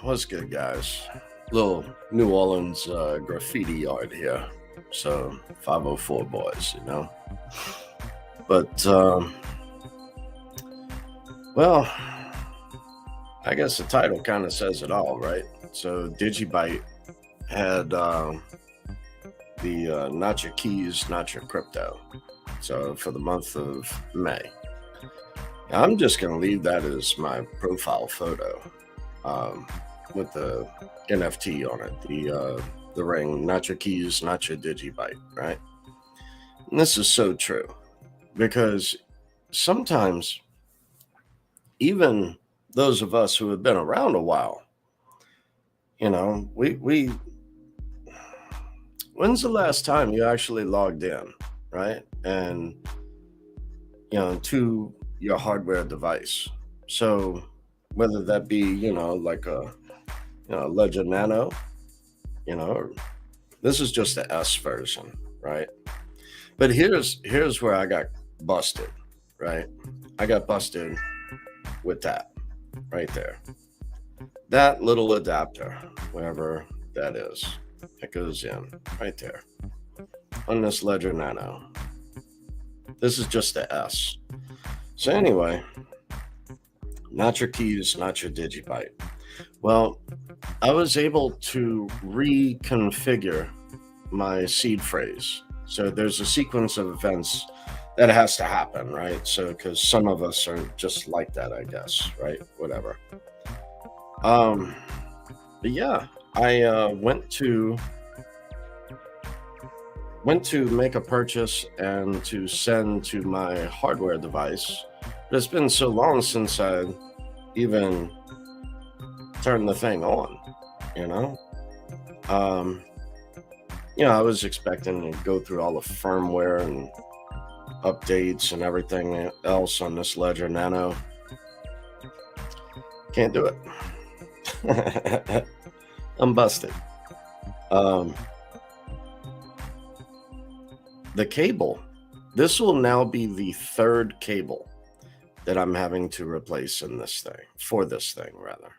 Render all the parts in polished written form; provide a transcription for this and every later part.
What's good, guys? Little New Orleans graffiti art here. So 504 boys, you know. But well, I guess the title kind of says it all, right? So Digibyte had the not your keys, not your crypto. So for the month of May, I'm just gonna leave that as my profile photo. With the NFT on it, the ring, not your keys, not your Digibyte, right? And this is so true because sometimes even those of us who have been around a while, you know, we when's the last time you actually logged in, right? And to your hardware device. So whether that be, like a Ledger Nano, or this is just the S version, right? But here's where I got busted, right? I got busted with that right there. That little adapter, wherever that is, that goes in right there on this Ledger Nano. This is just the S. So anyway, not your keys, not your Digibyte. Well, I was able to reconfigure my seed phrase. So there's a sequence of events that has to happen, right? So because some of us are just like that, I guess, right? Whatever. But yeah, I went to make a purchase and to send to my hardware device. But it's been so long since I even turned the thing on, you know. I was expecting to go through all the firmware and updates and everything else on this Ledger Nano. Can't do it. I'm busted. The cable. This will now be the third cable that I'm having to replace in this thing, for this thing, rather.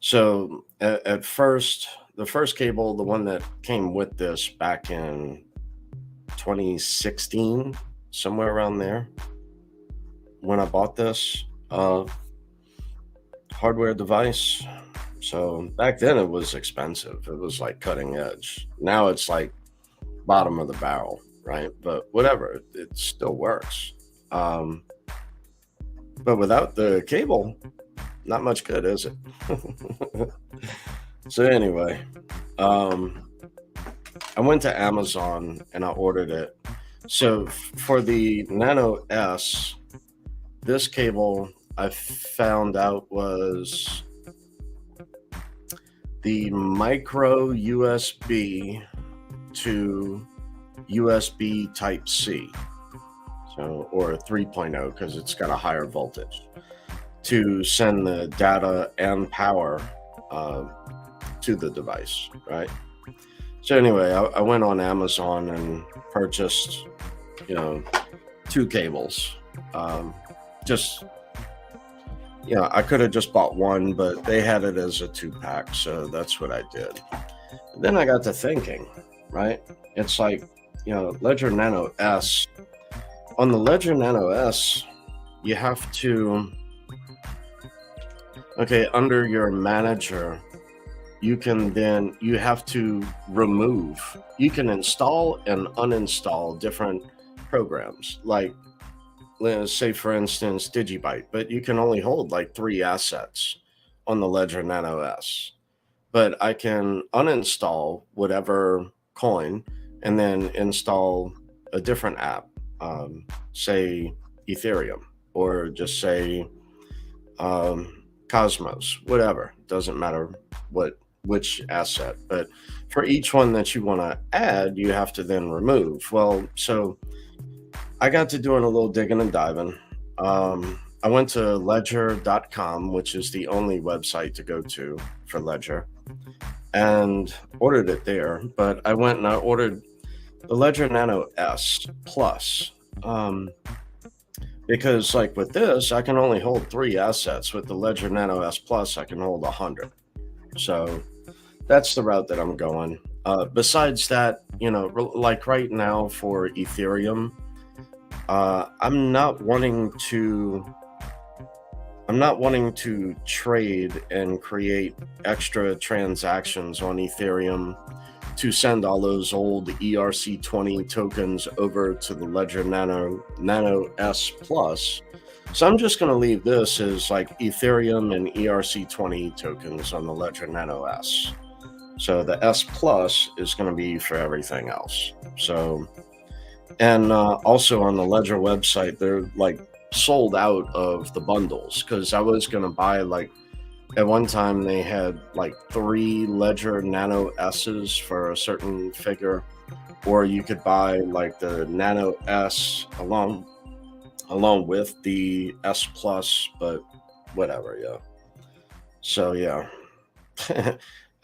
So at first, the first cable, the one that came with this back in 2016, somewhere around there, when I bought this hardware device. So back then it was expensive. It was like cutting edge. Now it's like bottom of the barrel, right? But whatever, it still works. But without the cable, not much good, is it? So anyway, I went to Amazon and I ordered it. So for the Nano S, this cable I found out was the micro USB to USB Type C, so or 3.0 because it's got a higher voltage to send the data and power to the device, right? So anyway, I went on Amazon and purchased, 2 cables. I could have just bought one, but they had it as a 2-pack, so that's what I did. And then I got to thinking, right? It's like, Ledger Nano S. On the Ledger Nano S, you have to, under your manager, you have to remove, you can install and uninstall different programs, like, let's say for instance Digibyte, but you can only hold like 3 assets on the Ledger Nano S. But I can uninstall whatever coin and then install a different app, say Ethereum, or just say Cosmos, whatever. Doesn't matter which asset, but for each one that you want to add, you have to then remove. Well, so I got to doing a little digging and diving. I went to ledger.com, which is the only website to go to for Ledger, and ordered it there. But I went and I ordered the Ledger Nano S Plus. because like with this, I can only hold 3 assets. With the Ledger Nano S Plus, I can hold 100. So that's the route that I'm going. Besides that, like right now for Ethereum, I'm not wanting to. I'm not wanting to trade and create extra transactions on Ethereum to send all those old ERC20 tokens over to the Ledger Nano S Plus. So I'm just going to leave this as like Ethereum and ERC20 tokens on the Ledger Nano S. So the S Plus is going to be for everything else. So, and also on the Ledger website, they're like sold out of the bundles because I was going to buy like at one time they had like 3 Ledger Nano S's for a certain figure, or you could buy like the Nano S along with the S Plus, but whatever, yeah. So yeah,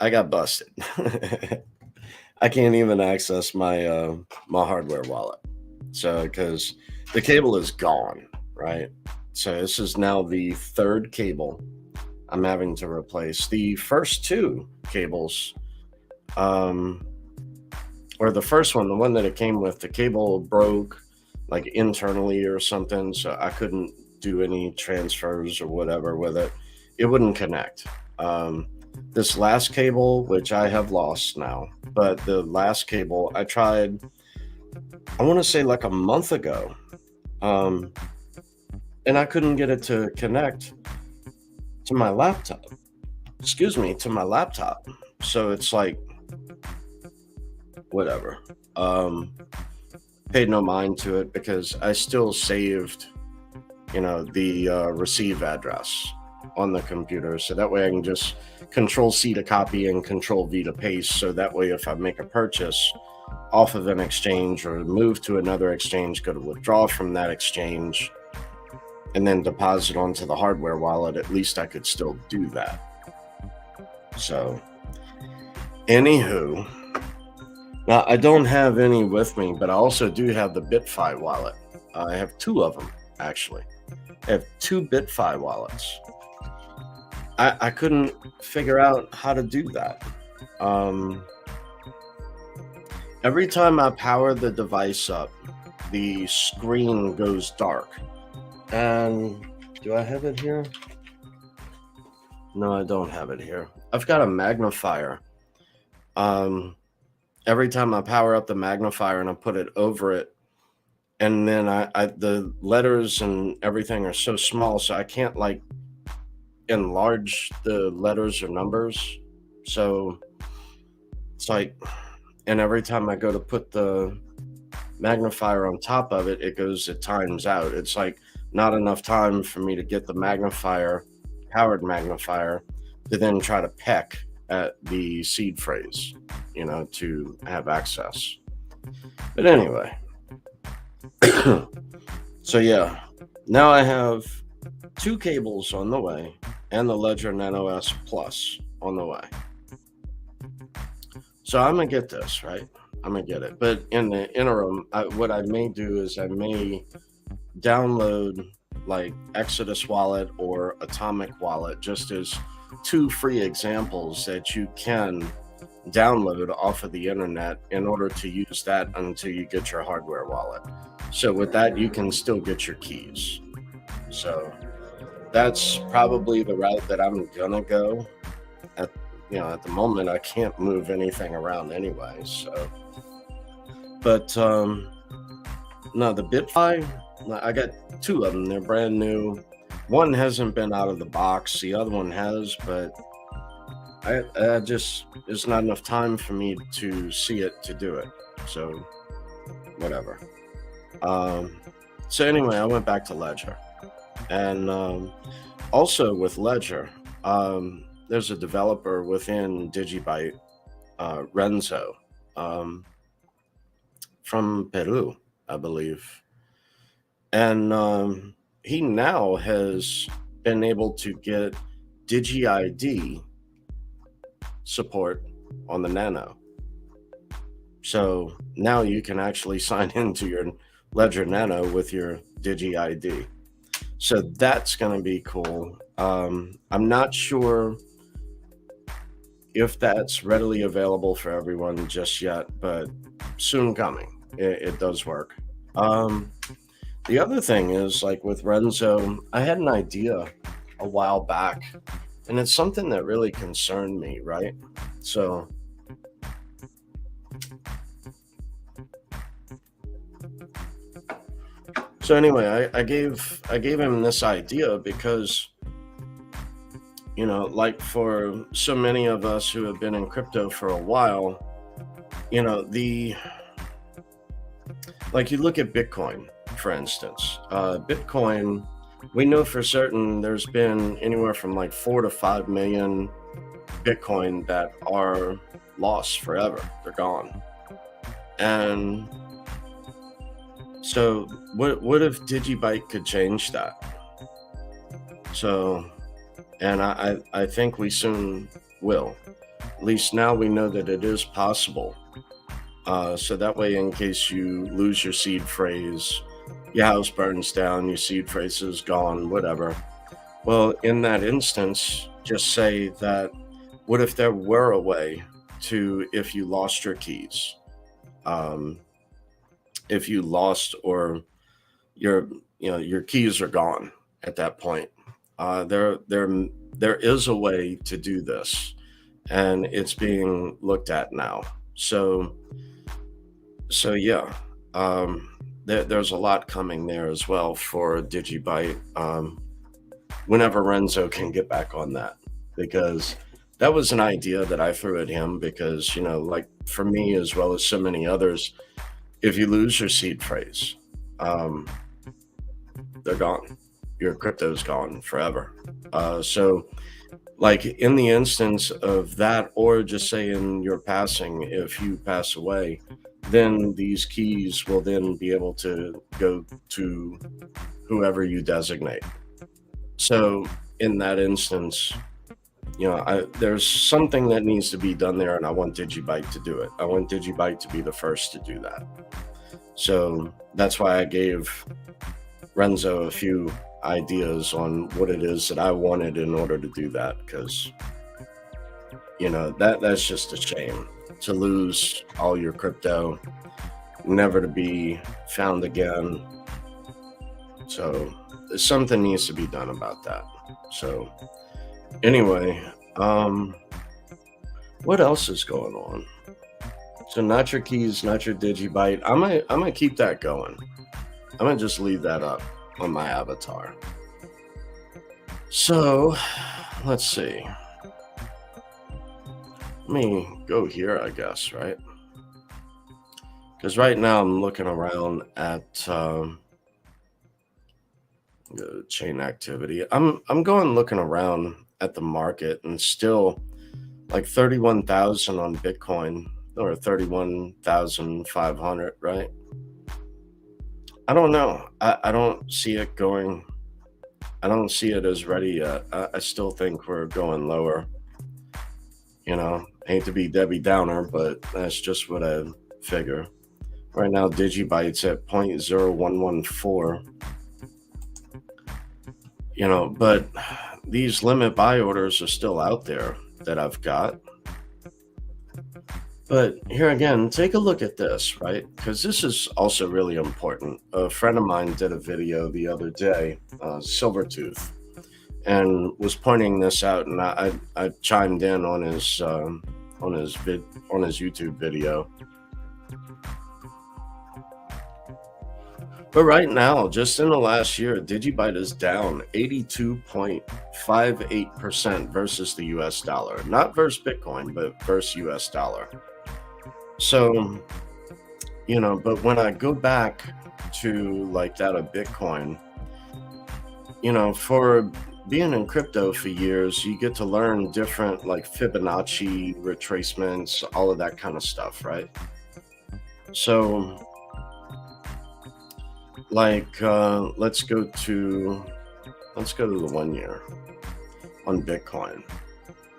I got busted. I can't even access my my hardware wallet. So because the cable is gone, right? So this is now the 3rd cable I'm having to replace. The first 2 cables, or the first one, the one that it came with, the cable broke like internally or something, so I couldn't do any transfers or whatever with it. It wouldn't connect. This last cable, which I have lost now, but the last cable I tried, I want to say like a month ago, and I couldn't get it to connect to my laptop. Excuse me, to my laptop. So it's like, whatever. Paid no mind to it because I still saved, the receive address on the computer. So that way I can just Control C to copy and Control V to paste. So that way, if I make a purchase off of an exchange or move to another exchange, go to withdraw from that exchange, and then deposit onto the hardware wallet, at least I could still do that. So, anywho, now I don't have any with me, but I also do have the BitFi wallet. I have 2 of them, actually. I have 2 BitFi wallets. I couldn't figure out how to do that. Every time I power the device up, the screen goes dark. And do I have it here? No, I don't have it here. I've got a magnifier. Every time I power up the magnifier and I put it over it, and then the letters and everything are so small, so I can't like enlarge the letters or numbers. So it's like, and every time I go to put the magnifier on top of it, it times out. It's like not enough time for me to get the powered magnifier, to then try to peck at the seed phrase, to have access. But anyway, so yeah, now I have 2 cables on the way and the Ledger Nano S Plus on the way. So I'm gonna get this, right? I'm gonna get it. But in the interim, what I may do is I may download like Exodus Wallet or Atomic Wallet, just as 2 free examples that you can download off of the internet in order to use that until you get your hardware wallet. So with that, you can still get your keys. So that's probably the route that I'm gonna go. At the moment, I can't move anything around anyway. So, but no, the BitFi, I got 2 of them. They're brand new. One hasn't been out of the box. The other one has, but I just, there's not enough time for me to see it to do it. So whatever. So anyway, I went back to Ledger, and also with Ledger, there's a developer within Digibyte, Renzo, from Peru, I believe. And he now has been able to get DigiID support on the Nano. So now you can actually sign into your Ledger Nano with your DigiID. So that's going to be cool. I'm not sure if that's readily available for everyone just yet, but soon coming. It does work. Um, the other thing is, like with Renzo, I had an idea a while back, and it's something that really concerned me, right? So, so anyway, I gave him this idea because like for so many of us who have been in crypto for a while, the like you look at Bitcoin, for instance. Bitcoin, we know for certain there's been anywhere from like 4 to 5 million Bitcoin that are lost forever. They're gone. And so what if Digibyte could change that? So, and I think we soon will. At least now we know that it is possible. So that way, in case you lose your seed phrase, your house burns down, your seed phrase is gone, whatever. Well, in that instance, just say that what if there were a way to, if you lost your keys, um, if you lost or your keys are gone at that point, there is a way to do this, and it's being looked at now. So yeah, there's a lot coming there as well for Digibyte. Whenever Renzo can get back on that, because that was an idea that I threw at him because like for me as well as so many others, if you lose your seed phrase, um, they're gone. Your crypto's gone forever. So like in the instance of that, or just say in your passing, if you pass away, then these keys will then be able to go to whoever you designate. So in that instance, there's something that needs to be done there, and I want Digibyte to do it. I want Digibyte to be the first to do that. So that's why I gave Renzo a few ideas on what it is that I wanted in order to do that, because that's just a shame to lose all your crypto, never to be found again. So something needs to be done about that. So anyway, what else is going on? So not your keys, not your Digibyte. I'm gonna keep that going. I'm gonna just leave that up on my avatar. So let's see. Let me go here, I guess, right? Because right now I'm looking around at the chain activity. I'm going looking around at the market, and still like 31,000 on Bitcoin, or 31,500, right? I don't know. I don't see it going. I don't see it as ready yet. I still think we're going lower. Hate to be Debbie Downer, but that's just what I figure. Right now, Digibyte's at 0.0114. But these limit buy orders are still out there that I've got. But here again, take a look at this, right? Because this is also really important. A friend of mine did a video the other day, Silvertooth, and was pointing this out, and I chimed in on his YouTube video. But right now, just in the last year, Digibyte is down 82.58% versus the US dollar. Not versus Bitcoin, but versus US dollar. So, but when I go back to like that of Bitcoin, for being in crypto for years, you get to learn different like Fibonacci retracements, all of that kind of stuff, right? So like let's go to the 1 year on Bitcoin.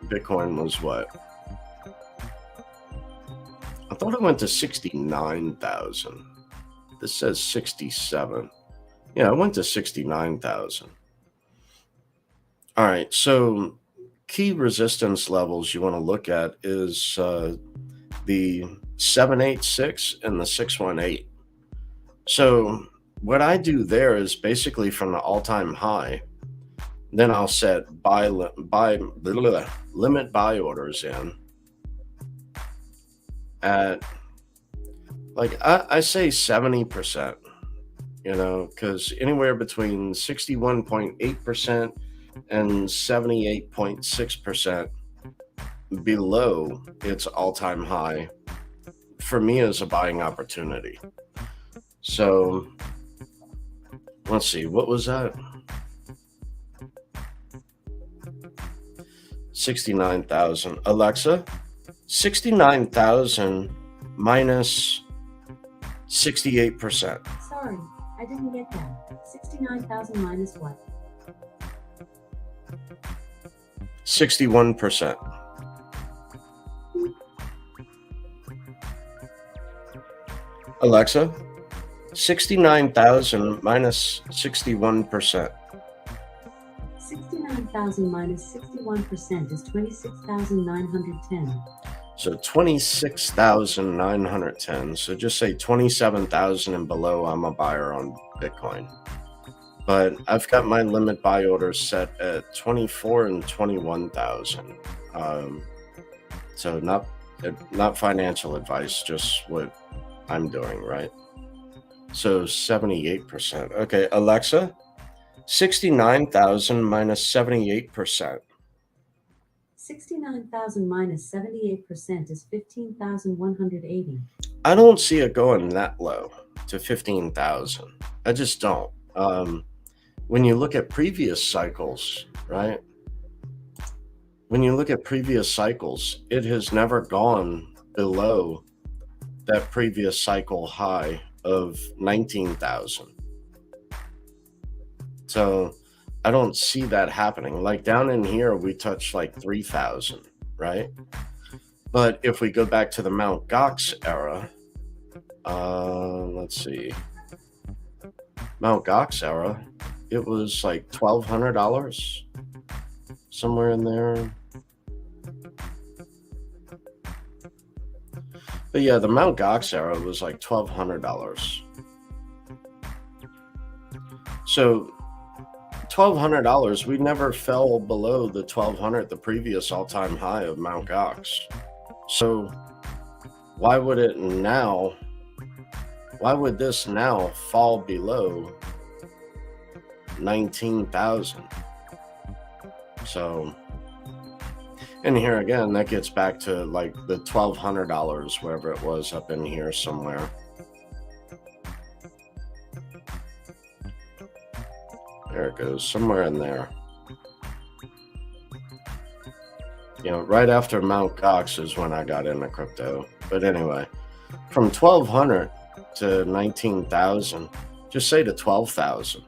Bitcoin was what? I thought it went to 69,000. This says 67. Yeah, it went to 69,000. All right, so key resistance levels you want to look at is the 786 and the 618. So what I do there is basically from the all-time high, then I'll set limit buy orders in at, like, I say 70%, because anywhere between 61.8% and 78.6% below its all-time high for me is a buying opportunity. So let's see, what was that? 69,000. Alexa, 69,000 minus 68%. Sorry, I didn't get that. 69,000 minus what? 61%. Alexa, 69,000 minus 61%. 69,000 minus 61% is 26,910. So 26,910. So just say 27,000 and below, I'm a buyer on Bitcoin. But I've got my limit buy orders set at 24 and 21,000. So not financial advice, just what I'm doing, right? So 78%. Okay, Alexa, 69,000 minus 78%. 69,000 minus 78% is 15,180. I don't see it going that low to 15,000. I just don't. When you look at previous cycles, right? When you look at previous cycles, it has never gone below that previous cycle high of 19,000. So I don't see that happening. Like down in here, we touched like 3,000, right? But if we go back to the Mt. Gox era, let's see, Mt. Gox era, it was like $1,200, somewhere in there. But yeah, the Mt. Gox era was like $1,200. So $1,200, we never fell below the 1,200, the previous all-time high of Mt. Gox. So why would this now fall below 19,000? So, and here again, that gets back to like the $1,200, wherever it was up in here somewhere. There it goes, somewhere in there. Right after Mt. Gox is when I got into crypto. But anyway, from 1,200 to 19,000, just say to 12,000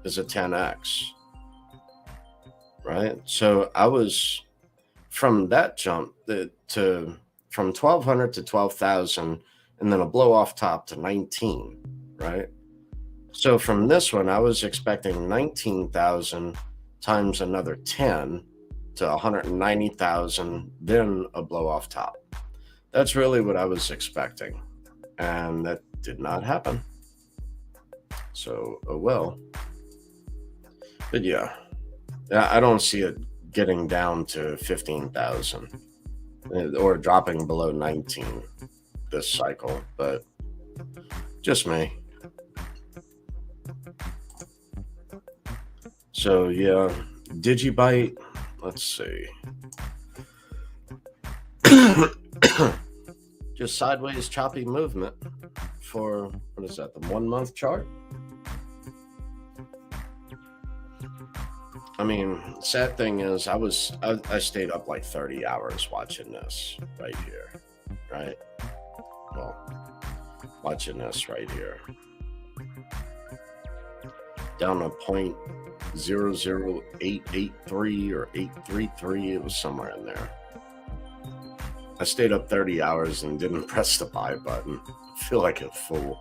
is a 10x, right? So I was, from that jump from 1,200 to 12,000, and then a blow off top to 19, right? So from this one, I was expecting 19,000 times another 10 to 190,000, then a blow off top. That's really what I was expecting, and that did not happen. So, oh well. But yeah, I don't see it getting down to 15,000 or dropping below 19 this cycle, but just me. So yeah, Digibyte, let's see. Just sideways choppy movement for, what is that, the 1 month chart? I mean, sad thing is I stayed up like 30 hours watching this right here, right? Well, watching this right here. Down to 0.00883 or 833, it was somewhere in there. I stayed up 30 hours and didn't press the buy button. I feel like a fool.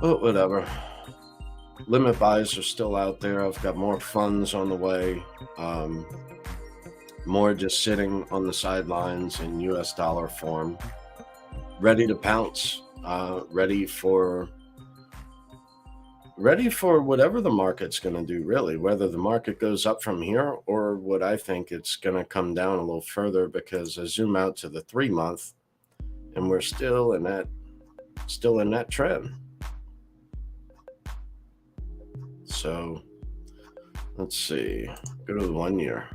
But whatever. Limit buys are still out there. I've got more funds on the way. More just sitting on the sidelines in US dollar form, ready to pounce, ready for whatever the market's going to do, really, whether the market goes up from here or what I think it's going to come down a little further, because I zoom out to the 3-month and we're still in that trend. So let's see, go to the 1 year.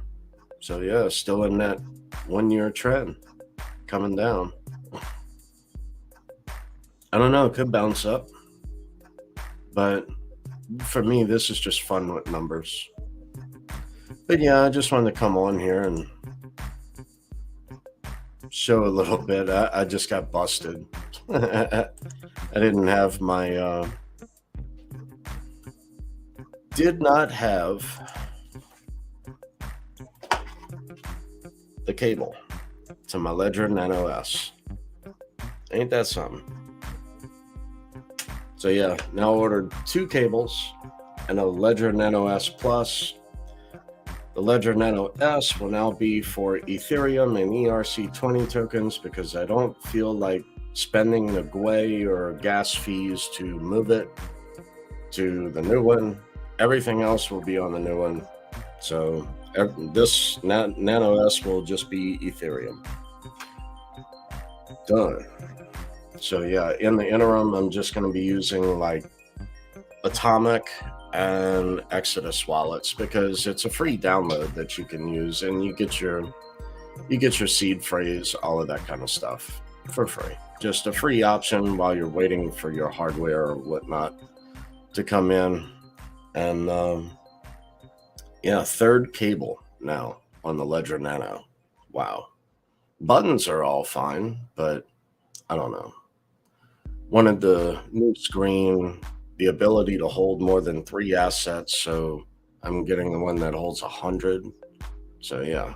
So yeah, still in that 1 year trend, coming down. I don't know, it could bounce up, but for me, this is just fun with numbers. But yeah, I just wanted to come on here and show a little bit. I just got busted. I didn't have my did not have the cable to my Ledger Nano S. Ain't that something? So yeah, now ordered 2 cables and a Ledger Nano S Plus. The Ledger Nano S will now be for Ethereum and ERC20 tokens, because I don't feel like spending the GUI or gas fees to move it to the new one. Everything else will be on the new one. So this Nano S will just be Ethereum. Done. So yeah, in the interim, I'm just going to be using like Atomic and Exodus wallets, because it's a free download that you can use, and you get your seed phrase, all of that kind of stuff for free. Just a free option while you're waiting for your hardware or whatnot to come in. And yeah, 3rd cable now on the Ledger Nano. Wow. Buttons are all fine, but I don't know. Wanted the new screen, the ability to hold more than 3 assets, so I'm getting the one that holds 100. So yeah.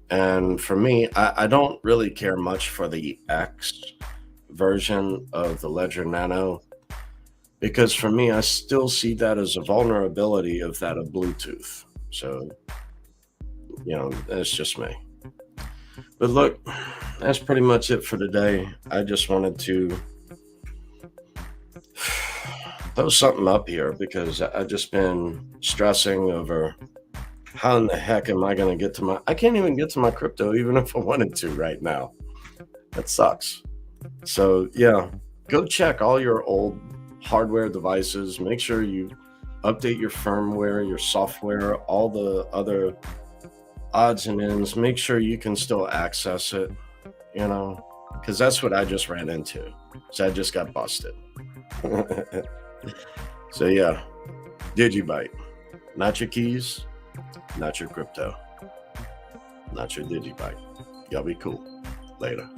And for me, I don't really care much for the X version of the Ledger Nano, because for me, I still see that as a vulnerability of Bluetooth. So, that's just me. But look, that's pretty much it for today. I just wanted to post something up here, because I've just been stressing over how in the heck am I going to get to I can't even get to my crypto even if I wanted to right now. That sucks. So yeah, go check all your old hardware devices. Make sure you update your firmware, your software, all the other odds and ends. Make sure you can still access it, because that's what I just ran into. So I just got busted. So yeah, Digibyte. Not your keys, not your crypto, not your Digibyte. Y'all be cool. Later.